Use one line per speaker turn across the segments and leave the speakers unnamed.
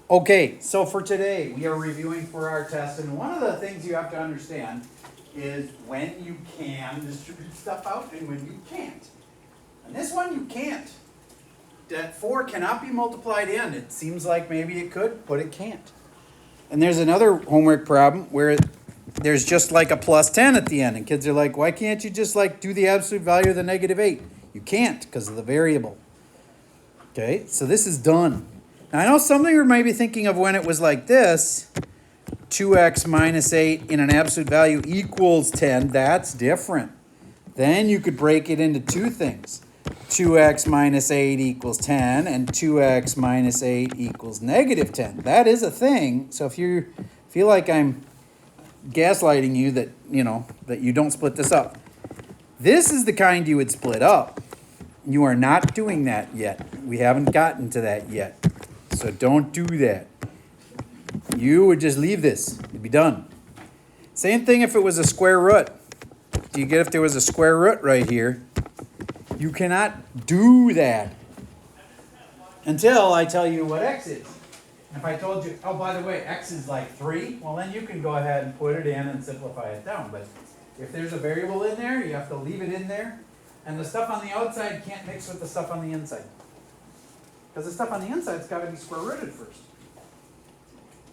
Okay, so for today, we are reviewing for our test, and one of the things you have to understand is when you can distribute stuff out and when you can't. And this one you can't. That 4 cannot be multiplied in. It seems like maybe it could, but it can't. And there's another homework problem where there's just like a plus 10 at the end, and kids are like, why can't you just like do the absolute value of the -8? You can't because of the variable. Okay, so this is done. Now, I know something you might be thinking of when it was like this, 2x minus 8 in an absolute value equals 10. That's different. Then you could break it into two things. 2x minus 8 equals 10, and 2x minus 8 equals -10. That is a thing. So if you feel like I'm gaslighting you that, that you don't split this up, this is the kind you would split up. You are not doing that yet. We haven't gotten to that yet. So don't do that. You would just leave this. It'd be done. Same thing if it was a square root. Do you get if there was a square root right here? You cannot do that until I tell you what x is. If I told you, oh, by the way, x is like 3, well, then you can go ahead and put it in and simplify it down. But if there's a variable in there, you have to leave it in there. And the stuff on the outside can't mix with the stuff on the inside. Because the stuff on the inside's got to be square rooted first.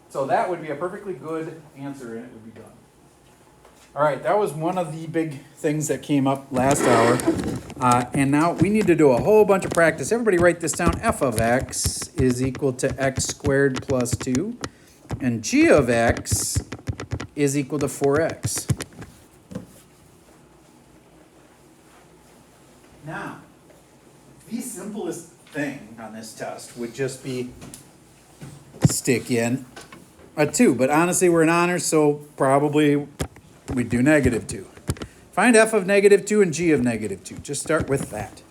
So that would be a perfectly good answer, and it would be done. All right, that was one of the big things that came up last hour. And now we need to do a whole bunch of practice. Everybody write this down. F of x is equal to x squared plus 2. And g of x is equal to 4x. Now, the simplest thing on this test would just be stick in a 2. But honestly, we're in honors, so probably we'd do -2. Find f of -2 and g of -2. Just start with that.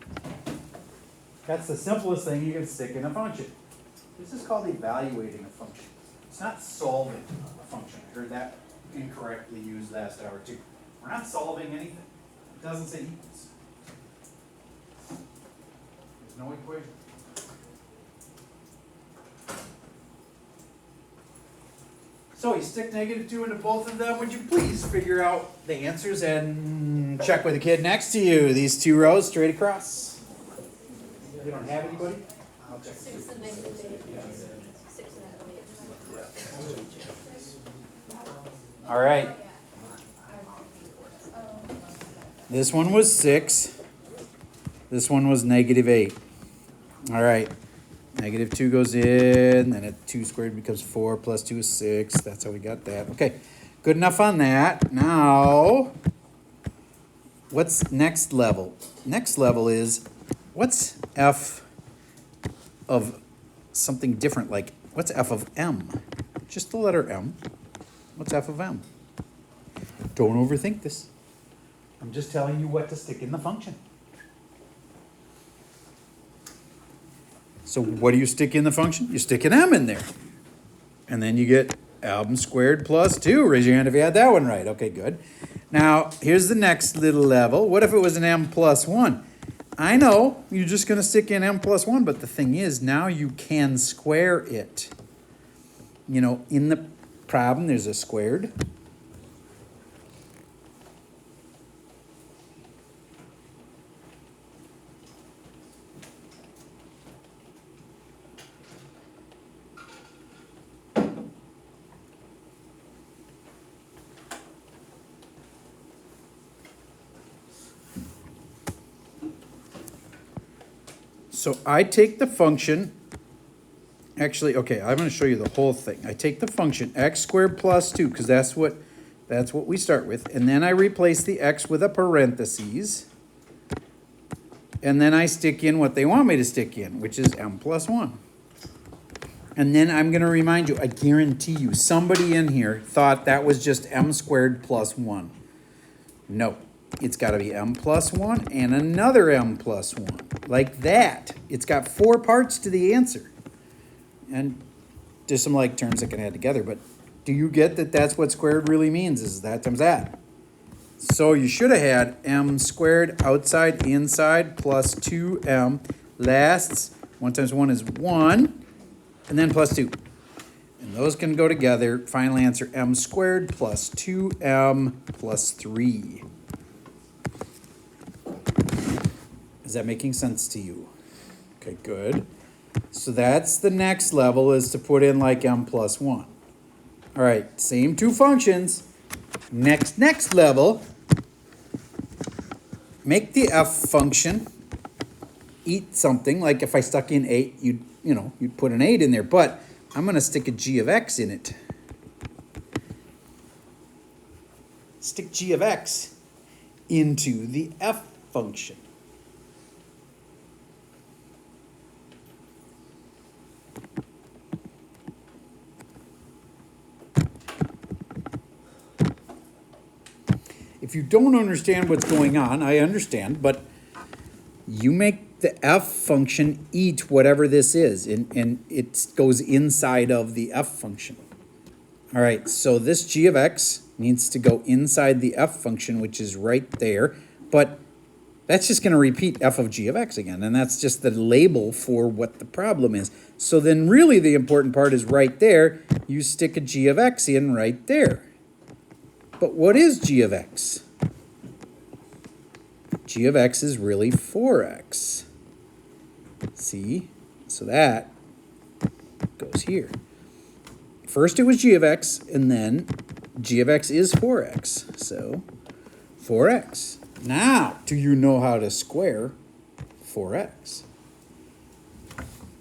That's the simplest thing you can stick in a function. This is called evaluating a function. It's not solving a function. I heard that incorrectly used last hour too. We're not solving anything. It doesn't say equals. There's no equation. So you stick -2 into both of them. Would you please figure out the answers and check with the kid next to you? These two rows straight across. You don't have anybody? I'll check.
6 and -8. 6 and
All right. This one was 6. This one was -8. All right. -2 goes in, then a 2 squared becomes 4, plus 2 is 6. That's how we got that. Okay, good enough on that. Now, what's next level? Next level is, what's f of something different? Like, what's f of m? Just the letter m. What's f of m? Don't overthink this. I'm just telling you what to stick in the function. So what do you stick in the function? You stick an m in there. And then you get m squared plus 2. Raise your hand if you had that one right. Okay, good. Now, here's the next little level. What if it was an m plus 1? I know you're just going to stick in m plus 1, but the thing is, now you can square it. In the problem, there's a squared. So I take the function, actually, okay, I'm going to show you the whole thing. I take the function x squared plus 2, because that's what we start with. And then I replace the x with a parentheses. And then I stick in what they want me to stick in, which is m plus 1. And then I'm going to remind you, I guarantee you, somebody in here thought that was just m squared plus 1. No. It's got to be m plus 1 and another m plus 1. Like that. It's got 4 parts to the answer. And there's some like terms that can add together, but do you get that that's what squared really means, is that times that? So you should have had m squared outside, inside, plus 2m. Lasts, 1 times 1 is 1, and then plus 2. And those can go together. Final answer, m squared plus 2m plus 3. Is that making sense to you? Okay, good. So that's the next level, is to put in like m plus 1. All right, same two functions. Next level, make the f function eat something. Like if I stuck in 8, you'd put an 8 in there, but I'm going to stick a g of x in it. Stick g of x into the f function. If you don't understand what's going on, I understand, but you make the f function eat whatever this is, and it goes inside of the f function. All right, so this g of x needs to go inside the f function, which is right there, but that's just going to repeat f of g of x again, and that's just the label for what the problem is. So then really the important part is right there. You stick a g of x in right there. But what is g of x? G of x is really 4x. See? So that goes here. First it was g of x, and then g of x is 4x. So 4x. Now, do you know how to square 4x?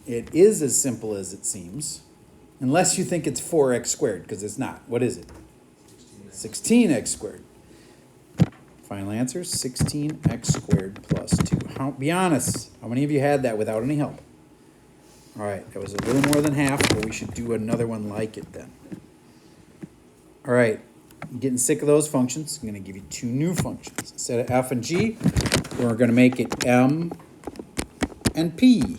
It is as simple as it seems, unless you think it's 4x squared, because it's not. What is it? 16x squared. Final answer, 16x squared plus 2. Be honest, how many of you had that without any help? All right, that was a little more than half, but we should do another one like it then. All right, I'm getting sick of those functions. I'm going to give you 2 new functions. Instead of f and g, we're going to make it m and p.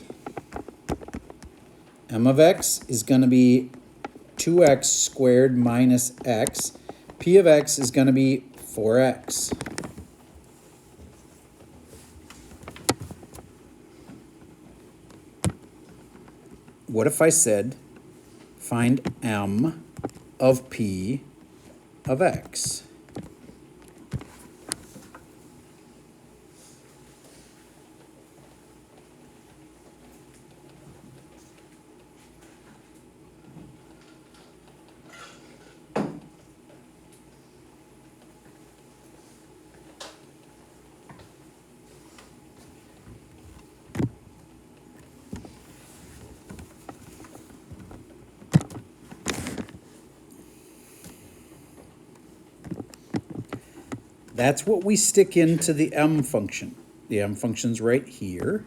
M of x is going to be 2x squared minus x. P of x is going to be 4x. What if I said, find m of p of x? That's what we stick into the m function. The m function's right here.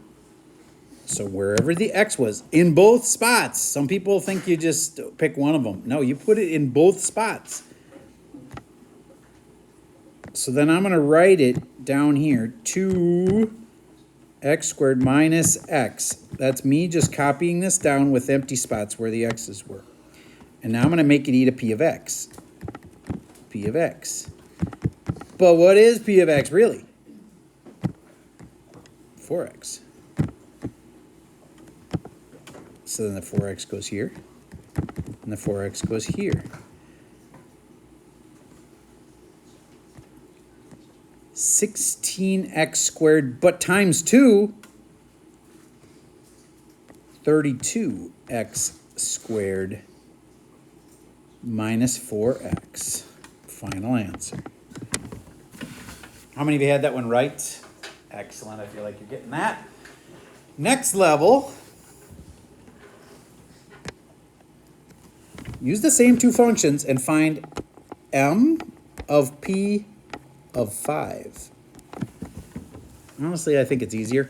So wherever the x was, in both spots. Some people think you just pick one of them. No, you put it in both spots. So then I'm going to write it down here, 2x squared minus x. That's me just copying this down with empty spots where the x's were. And now I'm going to make it eat a p of x. P of x. But what is p of x really? 4x. So then the 4x goes here, and the 4x goes here. 16x squared, but times 2, 32x squared minus 4x. Final answer. How many of you had that one right? Excellent. I feel like you're getting that. Next level. Use the same 2 functions and find m of p of 5. Honestly, I think it's easier.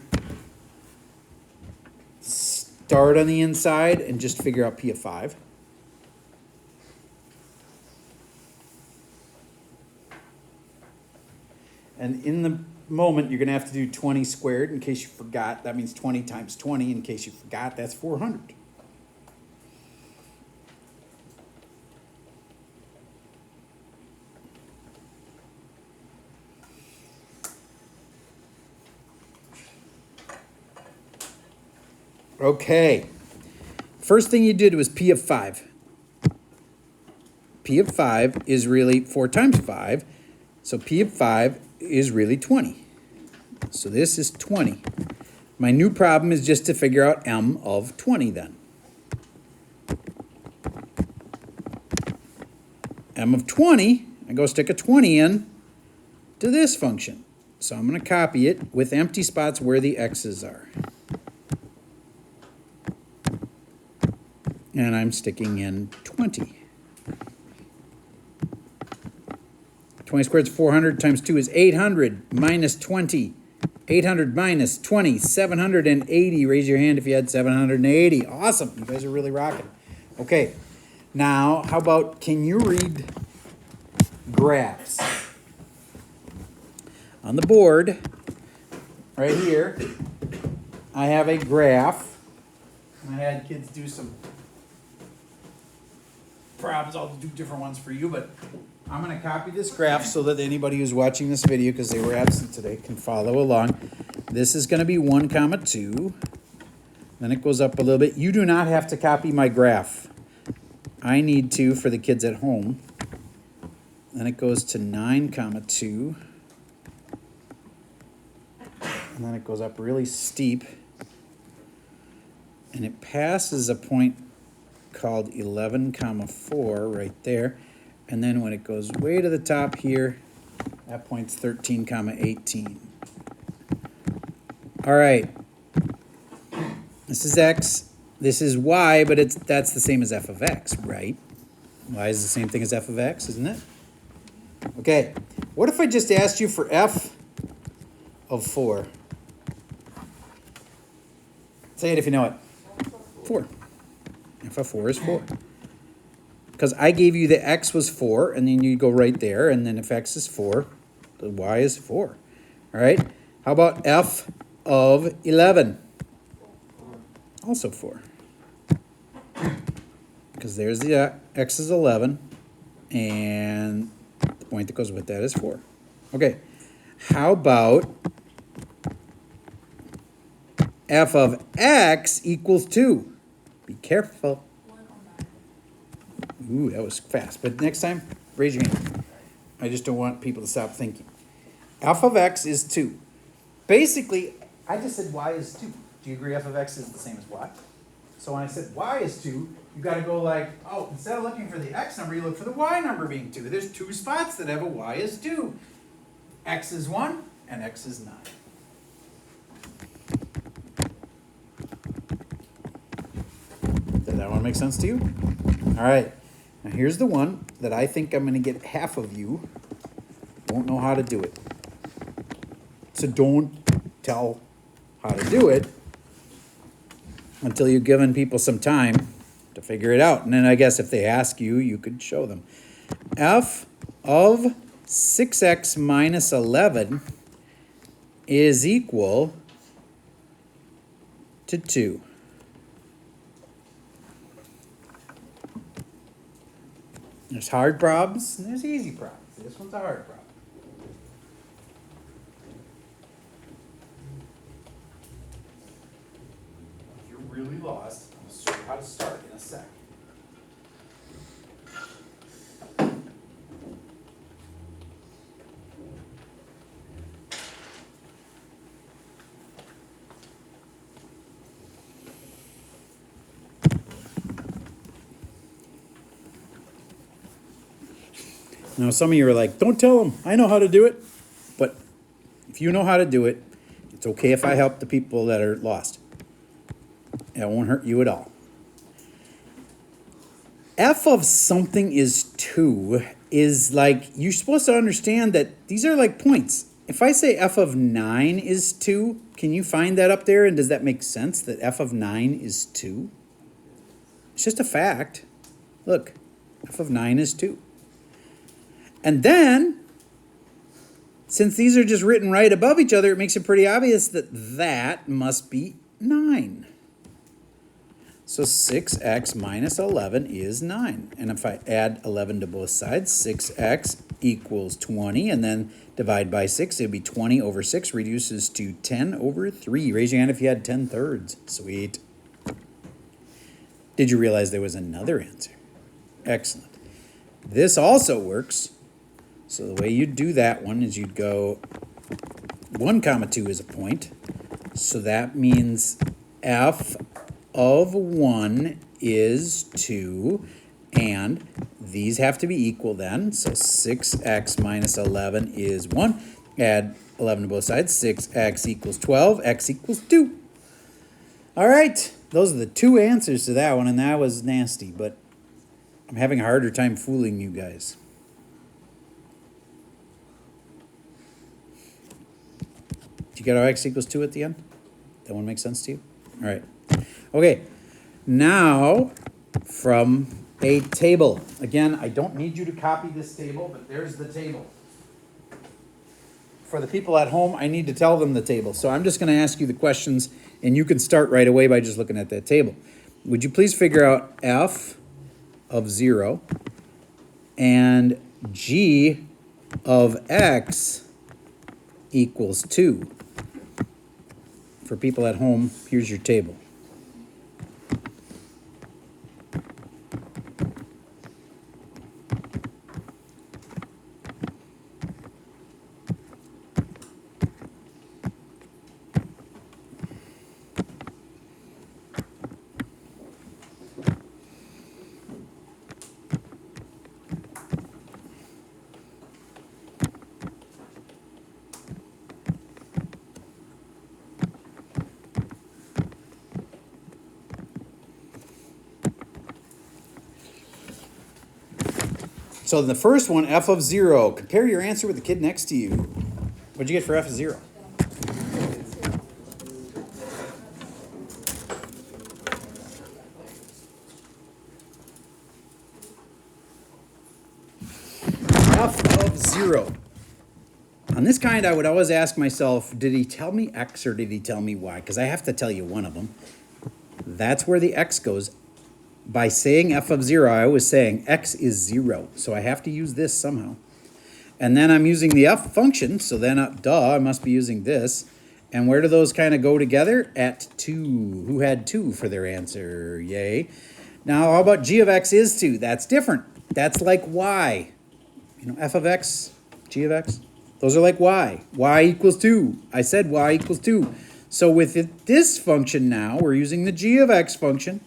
Start on the inside and just figure out p of 5. And in the moment, you're going to have to do 20 squared in case you forgot. That means 20 times 20 in case you forgot. That's 400. Okay. First thing you did was p of 5. P of 5 is really 4 times 5. So P of 5 is really 20. So this is 20. My new problem is just to figure out M of 20 then. M of 20, I go stick a 20 in to this function. So I'm going to copy it with empty spots where the x's are. And I'm sticking in 20. 20 squared is 400 times 2 is 800 minus 20. 800 minus 20, 780. Raise your hand if you had 780. Awesome. You guys are really rocking. Okay. Now, how about, can you read graphs? On the board, right here, I have a graph. And I had kids do some problems. I'll do different ones for you, but I'm going to copy this graph so that anybody who's watching this video, because they were absent today, can follow along. This is going to be 1, 2. Then it goes up a little bit. You do not have to copy my graph. I need to for the kids at home. Then it goes to 9, 2. And then it goes up really steep. And it passes a point called 11, 4 right there. And then when it goes way to the top here, that point's 13, 18. All right. This is x. This is y, but that's the same as f of x, right? Y is the same thing as f of x, isn't it? Okay. What if I just asked you for f of 4? Say it if you know it. 4. F of 4 is 4. Because I gave you the x was 4, and then you go right there, and then if x is 4, the y is 4. All right? How about f of 11? Also 4. Because there's the x is 11, and the point that goes with that is 4. Okay. How about f of x equals 2? Be careful. Ooh, that was fast. But next time, raise your hand. I just don't want people to stop thinking. F of x is 2. Basically, I just said y is 2. Do you agree f of x is the same as y? So when I said y is 2, you got to go like, oh, instead of looking for the x number, you look for the y number being 2. There's 2 spots that have a y is 2. X is 1 and x is 9. Did that one make sense to you? All right. Now here's the one that I think I'm going to get half of you won't know how to do it. So don't tell how to do it until you've given people some time to figure it out. And then I guess if they ask you, you could show them. F of 6x minus 11 is equal to 2. There's hard problems and there's easy problems. This one's a hard problem. If you're really lost, I'll show you how to start in a sec. Now, some of you are like, don't tell them. I know how to do it. But if you know how to do it, it's okay if I help the people that are lost. It won't hurt you at all. F of something is 2 is like, you're supposed to understand that these are like points. If I say f of 9 is 2, can you find that up there? And does that make sense that f of 9 is 2? It's just a fact. Look, f of 9 is 2. And then, since these are just written right above each other, it makes it pretty obvious that that must be 9. So 6x minus 11 is 9. And if I add 11 to both sides, 6x equals 20. And then divide by 6, it would be 20 over 6 reduces to 10 over 3. Raise your hand if you had 10/3. Sweet. Did you realize there was another answer? Excellent. This also works. So the way you'd do that one is you'd go 1 comma 2 is a point. So that means f of 1 is 2, and these have to be equal then. So 6x minus 11 is 1. Add 11 to both sides. 6x equals 12. X equals 2. All right. Those are the 2 answers to that one, and that was nasty, but I'm having a harder time fooling you guys. Do you get our x equals 2 at the end? That one makes sense to you? All right. Okay. Now, from a table. Again, I don't need you to copy this table, but there's the table. For the people at home, I need to tell them the table. So I'm just going to ask you the questions, and you can start right away by just looking at that table. Would you please figure out f of 0 and g of x equals 2? For people at home, here's your table. So the first one, f of 0. Compare your answer with the kid next to you. What'd you get for f of 0? F of 0. On this kind, I would always ask myself, did he tell me x or did he tell me y? Because I have to tell you one of them. That's where the x goes. By saying f of 0, I was saying x is 0. So I have to use this somehow. And then I'm using the f function, so then, I must be using this. And where do those kind of go together? At 2. Who had 2 for their answer? Yay. Now, how about g of x is 2? That's different. That's like y. You know, f of x, g of x. Those are like y. Y equals 2. I said y equals 2. So with this function now, we're using the g of x function.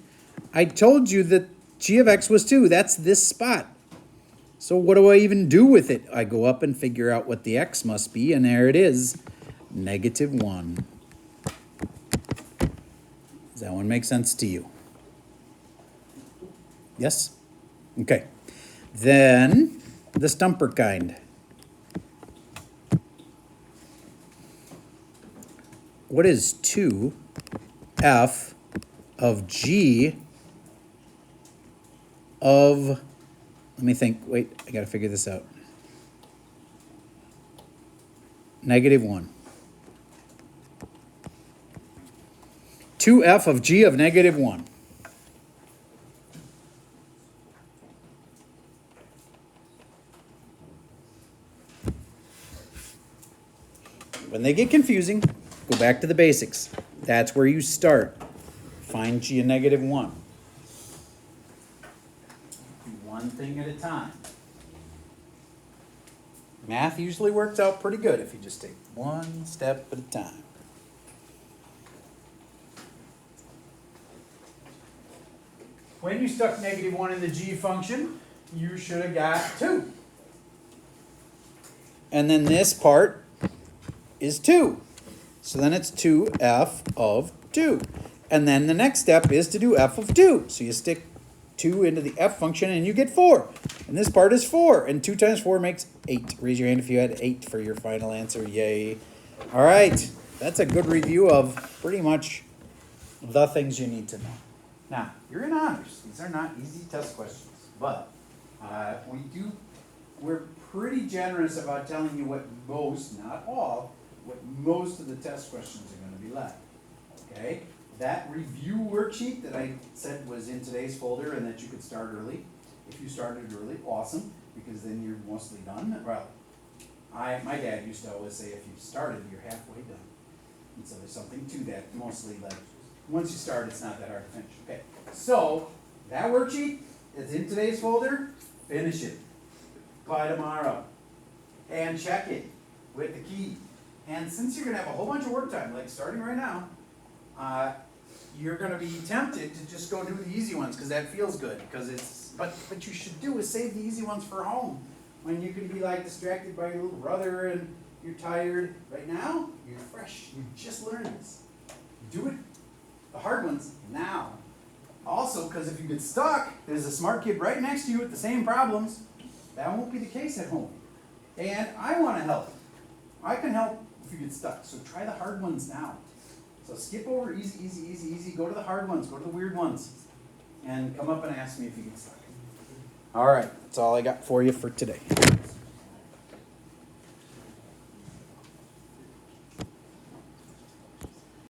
I told you that g of x was 2. That's this spot. So what do I even do with it? I go up and figure out what the x must be, and there it is, -1. Does that one make sense to you? Yes? Okay. Then the stumper kind. What is 2f of g of, let me think, wait, I gotta figure this out. -1. 2f of g of -1. When they get confusing, go back to the basics. That's where you start. Find g of -1. Do one thing at a time. Math usually works out pretty good if you just take one step at a time. When you stuck -1 in the g function, you should have got 2. And then this part is 2. So then it's 2f of 2. And then the next step is to do f of 2. So you stick 2 into the f function and you get 4. And this part is 4. And 2 times 4 makes 8. Raise your hand if you had 8 for your final answer. Yay. All right. That's a good review of pretty much the things you need to know. Now, you're in honors. These are not easy test questions. But we're pretty generous about telling you what most, not all, what most of the test questions are going to be like. Okay? That review worksheet that I said was in today's folder and that you could start early. If you started early, awesome, because then you're mostly done. Well, my dad used to always say if you started, you're halfway done. And so there's something to that, mostly like once you start, it's not that hard to finish. Okay, so that worksheet is in today's folder. Finish it. by tomorrow. And check it with the key. And since you're gonna have a whole bunch of work time, like starting right now, you're gonna be tempted to just go do the easy ones, because that feels good, because it's, but what you should do is save the easy ones for home, when you can be like distracted by your little brother and you're tired. Right now, you're fresh, you just learned this. Do it, the hard ones, now. Also, because if you get stuck, there's a smart kid right next to you with the same problems. That won't be the case at home. And I wanna help. I can help if you get stuck, so try the hard ones now. So skip over easy, easy, easy, easy, go to the hard ones, go to the weird ones, and come up and ask me if you get stuck. All right, that's all I got for you for today.